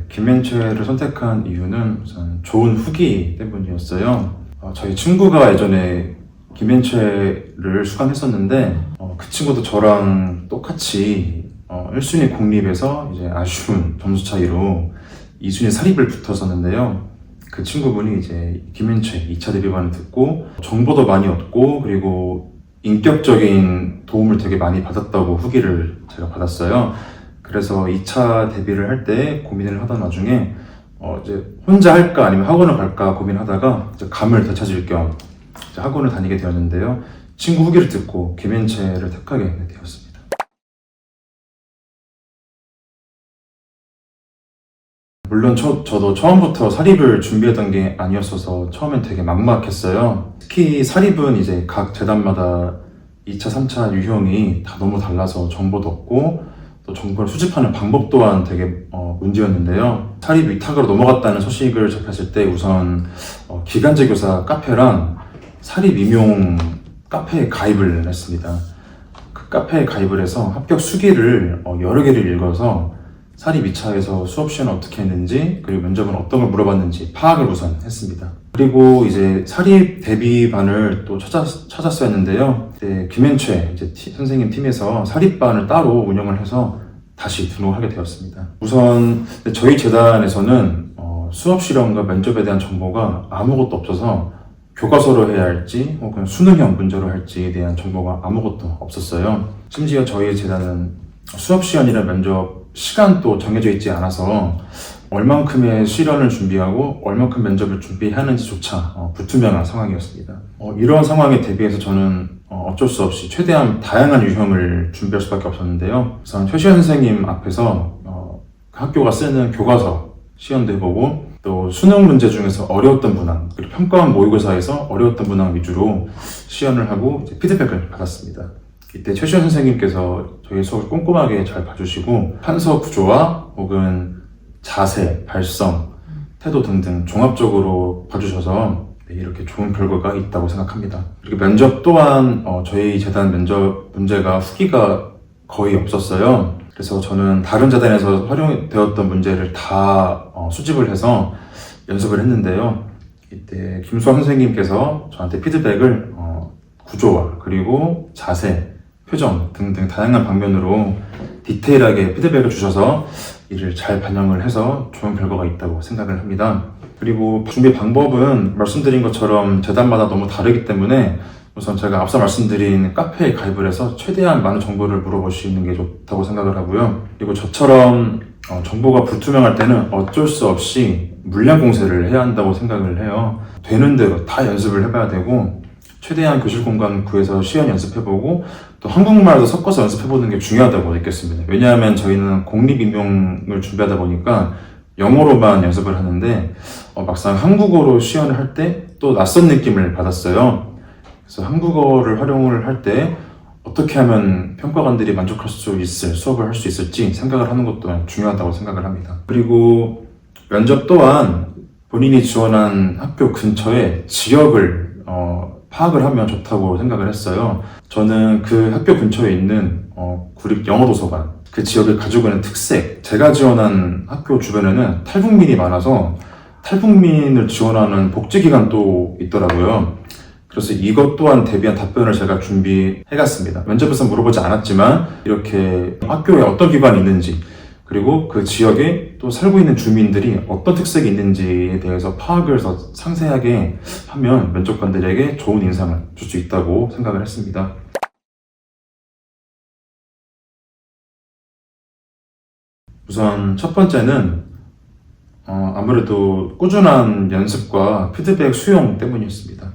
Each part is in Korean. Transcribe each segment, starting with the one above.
김현채를 선택한 이유는 우선 좋은 후기 때문이었어요. 저희 친구가 예전에 김현채를 수강했었는데 그 친구도 저랑 똑같이 1순위 공립에서 이제 아쉬운 점수 차이로 2순위 사립을 붙었었는데요. 그 친구분이 이제 김현채 2차 데뷔반을 듣고 정보도 많이 얻고 그리고 인격적인 도움을 되게 많이 받았다고 후기를 제가 받았어요. 그래서 2차 데뷔를 할 때 고민을 하던 와중에 이제 혼자 할까 아니면 학원을 갈까 고민하다가 이제 감을 되찾을 겸 이제 학원을 다니게 되었는데요. 친구 후기를 듣고 김현채를 택하게 되었습니다. 물론 저도 처음부터 사립을 준비했던 게 아니었어서 처음엔 되게 막막했어요. 특히 사립은 이제 각 재단마다 2차, 3차 유형이 다 너무 달라서 정보도 없고 또 정보를 수집하는 방법 또한 되게 문제였는데요. 사립 위탁으로 넘어갔다는 소식을 접했을 때 우선 기간제 교사 카페랑 사립 임용 카페에 가입을 했습니다. 그 카페에 가입을 해서 합격 수기를 여러 개를 읽어서 사립 2차에서 수업 시험을 어떻게 했는지 그리고 면접은 어떤 걸 물어봤는지 파악을 우선 했습니다. 그리고 이제 사립 대비반을 또 찾았어야 했는데요. 김현채 선생님 팀에서 사립반을 따로 운영을 해서 다시 등록하게 되었습니다. 우선 저희 재단에서는 수업 실험과 면접에 대한 정보가 아무것도 없어서 교과서로 해야 할지 혹은 수능형 문제로 할지에 대한 정보가 아무것도 없었어요. 심지어 저희 재단은 수업 시연이나 면접 시간도 정해져 있지 않아서 얼만큼의 실연을 준비하고 얼만큼 면접을 준비하는지조차 불투명한 상황이었습니다. 이런 상황에 대비해서 저는 어쩔 수 없이 최대한 다양한 유형을 준비할 수밖에 없었는데요. 우선 최시현 선생님 앞에서 그 학교가 쓰는 교과서 시연도 해보고 또 수능 문제 중에서 어려웠던 문항 그리고 평가원 모의고사에서 어려웠던 문항 위주로 시연을 하고 이제 피드백을 받았습니다. 이때 최시현 선생님께서 저희 수업을 꼼꼼하게 잘 봐주시고 판서 구조와 혹은 자세, 발성, 태도 등등 종합적으로 봐주셔서 이렇게 좋은 결과가 있다고 생각합니다. 그리고 면접 또한 저희 재단 면접 문제가 후기가 거의 없었어요. 그래서 저는 다른 재단에서 활용되었던 문제를 다 수집을 해서 연습을 했는데요. 이때 김수환 선생님께서 저한테 피드백을 구조와 그리고 자세, 표정 등등 다양한 방면으로 디테일하게 피드백을 주셔서 이를 잘 반영을 해서 좋은 결과가 있다고 생각을 합니다. 그리고 준비 방법은 말씀드린 것처럼 재단마다 너무 다르기 때문에 우선 제가 앞서 말씀드린 카페에 가입을 해서 최대한 많은 정보를 물어볼 수 있는 게 좋다고 생각을 하고요. 그리고 저처럼 정보가 불투명할 때는 어쩔 수 없이 물량 공세를 해야 한다고 생각을 해요. 되는 대로 다 연습을 해봐야 되고 최대한 교실 공간 구해서 시연 연습해보고 또 한국말도 섞어서 연습해보는 게 중요하다고 느꼈습니다. 왜냐하면 저희는 공립임용을 준비하다 보니까 영어로만 연습을 하는데 막상 한국어로 시연을 할 때 또 낯선 느낌을 받았어요. 그래서 한국어를 활용을 할 때 어떻게 하면 평가관들이 만족할 수 있을 수업을 할 수 있을지 생각을 하는 것도 중요하다고 생각을 합니다. 그리고 면접 또한 본인이 지원한 학교 근처에 지역을 파악을 하면 좋다고 생각을 했어요. 저는 그 학교 근처에 있는 구립 영어도서관 그 지역을 가지고 있는 특색 제가 지원한 학교 주변에는 탈북민이 많아서 탈북민을 지원하는 복지기관도 있더라고요. 그래서 이것 또한 대비한 답변을 제가 준비해갔습니다. 면접에서 물어보지 않았지만 이렇게 학교에 어떤 기관이 있는지 그리고 그 지역에 또 살고 있는 주민들이 어떤 특색이 있는지에 대해서 파악을 더 상세하게 하면 면접관들에게 좋은 인상을 줄 수 있다고 생각을 했습니다. 우선 첫 번째는 아무래도 꾸준한 연습과 피드백 수용 때문이었습니다.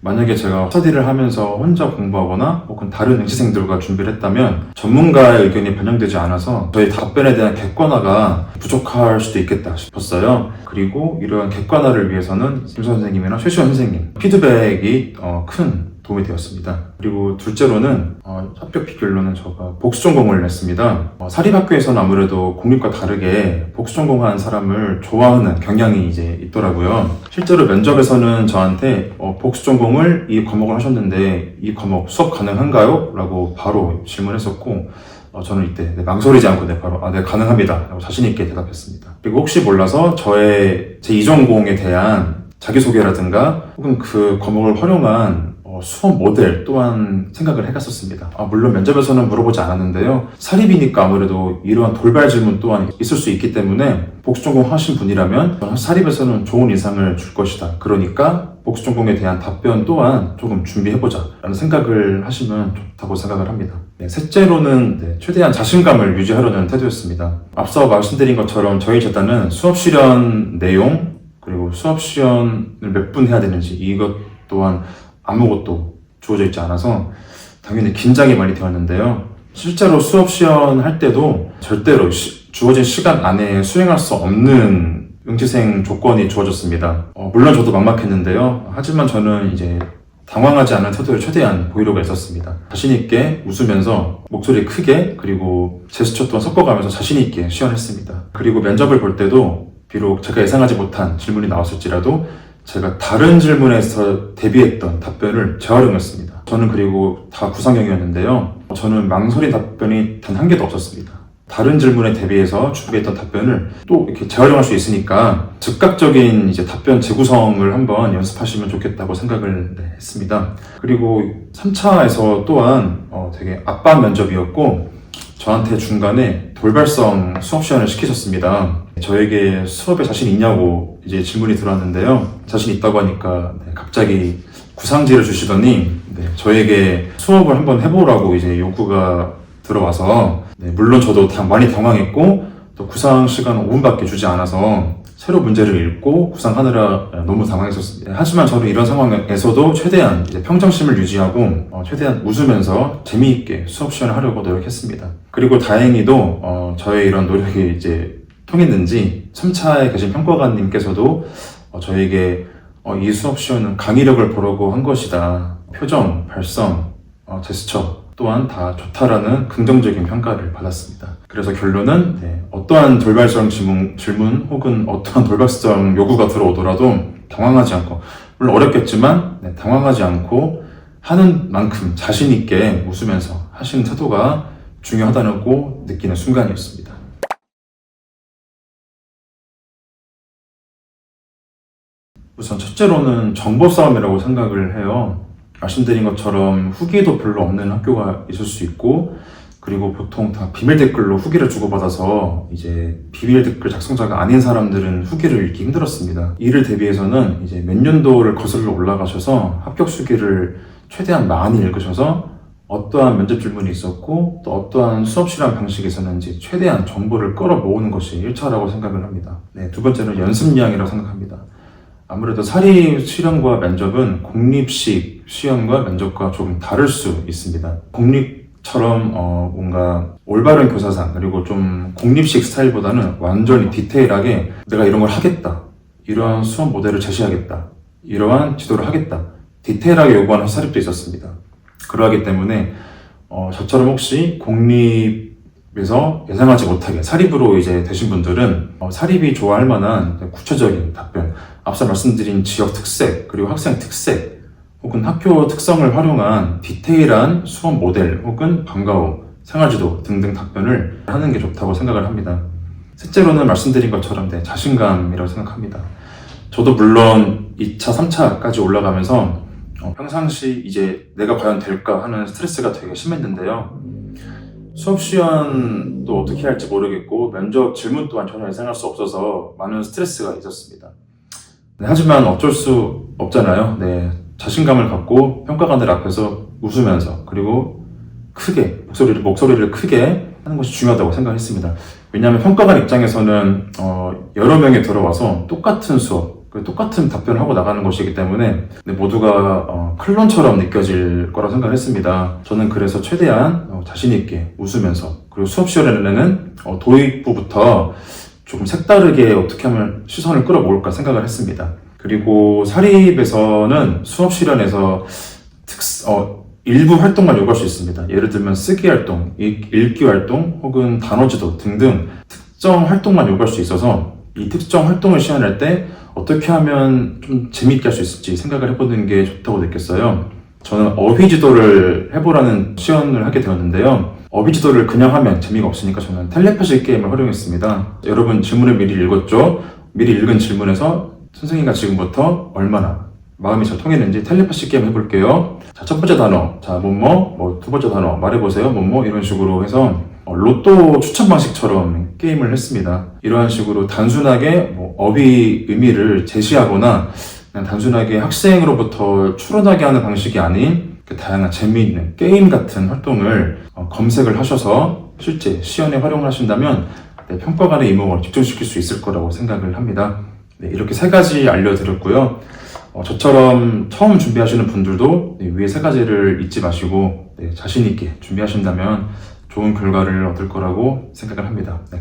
만약에 제가 스터디를 하면서 혼자 공부하거나 혹은 다른 응시생들과 준비를 했다면 전문가의 의견이 반영되지 않아서 저희 답변에 대한 객관화가 부족할 수도 있겠다 싶었어요. 그리고 이러한 객관화를 위해서는 김 선생님이나 최시원 선생님 피드백이 큰 도움이 되었습니다. 그리고 둘째로는 합격 비결로는 제가 복수 전공을 냈습니다. 사립학교에서는 아무래도 공립과 다르게 복수 전공한 사람을 좋아하는 경향이 이제 있더라고요. 실제로 면접에서는 저한테 복수 전공을 이 과목을 하셨는데 이 과목 수업 가능한가요? 라고 바로 질문했었고 저는 이때 망설이지 않고 바로 네 가능합니다 라고 자신 있게 대답했습니다. 그리고 혹시 몰라서 제 이전공에 대한 자기소개라든가 혹은 그 과목을 활용한 수업 모델 또한 생각을 해갔었습니다. 물론 면접에서는 물어보지 않았는데요. 사립이니까 아무래도 이러한 돌발 질문 또한 있을 수 있기 때문에 복수 전공 하신 분이라면 사립에서는 좋은 인상을 줄 것이다. 그러니까 복수 전공에 대한 답변 또한 조금 준비해보자 라는 생각을 하시면 좋다고 생각을 합니다. 셋째로는 최대한 자신감을 유지하려는 태도였습니다. 앞서 말씀드린 것처럼 저희 재단은 수업 실현 내용 그리고 수업 시연을 몇 분 해야 되는지 이것 또한 아무것도 주어져 있지 않아서 당연히 긴장이 많이 되었는데요. 실제로 수업 시연할 때도 절대로 주어진 시간 안에 수행할 수 없는 응시생 조건이 주어졌습니다. 물론 저도 막막했는데요. 하지만 저는 이제 당황하지 않은 태도를 최대한 보이려고 했었습니다. 자신 있게 웃으면서 목소리 크게 그리고 제스처 또한 섞어가면서 자신 있게 시연했습니다. 그리고 면접을 볼 때도 비록 제가 예상하지 못한 질문이 나왔을지라도 제가 다른 질문에서 대비했던 답변을 재활용했습니다. 저는 그리고 다 구상형이었는데요. 저는 망설인 답변이 단 한 개도 없었습니다. 다른 질문에 대비해서 준비했던 답변을 또 이렇게 재활용할 수 있으니까 즉각적인 이제 답변 재구성을 한번 연습하시면 좋겠다고 생각을 했습니다. 그리고 3차에서 또한 되게 압박 면접이었고 저한테 중간에 돌발성 수업 시연을 시키셨습니다. 저에게 수업에 자신 있냐고 이제 질문이 들어왔는데요. 자신 있다고 하니까 갑자기 구상지를 주시더니 저에게 수업을 한번 해보라고 이제 요구가 들어와서 물론 저도 많이 당황했고 또 구상 시간은 5분밖에 주지 않아서 새로 문제를 읽고 구상하느라 너무 당황했었습니다. 하지만 저는 이런 상황에서도 최대한 이제 평정심을 유지하고 최대한 웃으면서 재미있게 수업 시연을 하려고 노력했습니다. 그리고 다행히도 저의 이런 노력이 이제 통했는지 3차에 계신 평가관님께서도 저에게 이 수업 시연은 강의력을 보려고 한 것이다. 표정, 발성, 제스처 또한 다 좋다라는 긍정적인 평가를 받았습니다. 그래서 결론은 어떠한 돌발성 질문 혹은 어떠한 돌발성 요구가 들어오더라도 당황하지 않고 물론 어렵겠지만 당황하지 않고 하는 만큼 자신 있게 웃으면서 하시는 태도가 중요하다고 느끼는 순간이었습니다. 우선 첫째로는 정보 싸움이라고 생각을 해요. 말씀드린 것처럼 후기도 별로 없는 학교가 있을 수 있고 그리고 보통 다 비밀 댓글로 후기를 주고받아서 이제 비밀 댓글 작성자가 아닌 사람들은 후기를 읽기 힘들었습니다. 이를 대비해서는 이제 몇 년도를 거슬러 올라가셔서 합격 수기를 최대한 많이 읽으셔서 어떠한 면접 질문이 있었고 또 어떠한 수업 실험 방식이 있었는지 최대한 정보를 끌어모으는 것이 1차라고 생각을 합니다. 두 번째는 연습량이라고 생각합니다. 아무래도 사립 실험과 면접은 공립식 시험과 면접과 조금 다를 수 있습니다. 공립처럼 뭔가 올바른 교사상 그리고 좀 공립식 스타일보다는 완전히 디테일하게 내가 이런 걸 하겠다, 이러한 수업 모델을 제시하겠다, 이러한 지도를 하겠다, 디테일하게 요구하는 사립도 있었습니다. 그러하기 때문에 저처럼 혹시 공립에서 예상하지 못하게 사립으로 이제 되신 분들은 사립이 좋아할 만한 구체적인 답변, 앞서 말씀드린 지역 특색, 그리고 학생 특색, 혹은 학교 특성을 활용한 디테일한 수업 모델, 혹은 방과후, 생활지도 등등 답변을 하는 게 좋다고 생각을 합니다. 셋째로는 말씀드린 것처럼 자신감이라고 생각합니다. 저도 물론 2차, 3차까지 올라가면서 평상시 이제 내가 과연 될까 하는 스트레스가 되게 심했는데요. 수업 시연도 어떻게 할지 모르겠고 면접 질문 또한 전혀 예상할 수 없어서 많은 스트레스가 있었습니다. 하지만 어쩔 수 없잖아요. 자신감을 갖고 평가관들 앞에서 웃으면서 그리고 크게 목소리를 크게 하는 것이 중요하다고 생각했습니다. 왜냐하면 평가관 입장에서는 여러 명이 들어와서 똑같은 수업, 똑같은 답변을 하고 나가는 것이기 때문에 모두가 클론처럼 느껴질 거라 생각했습니다. 저는 그래서 최대한 자신 있게 웃으면서 그리고 수업 시간에는 도입부부터 조금 색다르게 어떻게 하면 시선을 끌어모을까 생각을 했습니다. 그리고 사립에서는 수업 실현에서 일부 활동만 요구할 수 있습니다. 예를 들면 쓰기 활동, 읽기 활동, 혹은 단어지도 등등 특정 활동만 요구할 수 있어서 이 특정 활동을 시연할 때 어떻게 하면 좀 재미있게 할 수 있을지 생각을 해보는 게 좋다고 느꼈어요. 저는 어휘지도를 해보라는 시연을 하게 되었는데요. 어휘지도를 그냥 하면 재미가 없으니까 저는 텔레파시 게임을 활용했습니다. 여러분 질문을 미리 읽었죠? 미리 읽은 질문에서 선생님과 지금부터 얼마나 마음이 잘 통했는지 텔레파시 게임 해볼게요. 자, 첫 번째 단어, 자, 두 번째 단어, 말해보세요, 이런 식으로 해서 로또 추천 방식처럼 게임을 했습니다. 이러한 식으로 단순하게 어휘 의미를 제시하거나 그냥 단순하게 학생으로부터 추론하게 하는 방식이 아닌 다양한 재미있는 게임 같은 활동을 검색을 하셔서 실제 시연에 활용을 하신다면 평가관의 이목을 집중시킬 수 있을 거라고 생각을 합니다. 네, 이렇게 3가지 알려드렸고요. 저처럼 처음 준비하시는 분들도 위에 3가지를 잊지 마시고 자신 있게 준비하신다면 좋은 결과를 얻을 거라고 생각을 합니다. 네,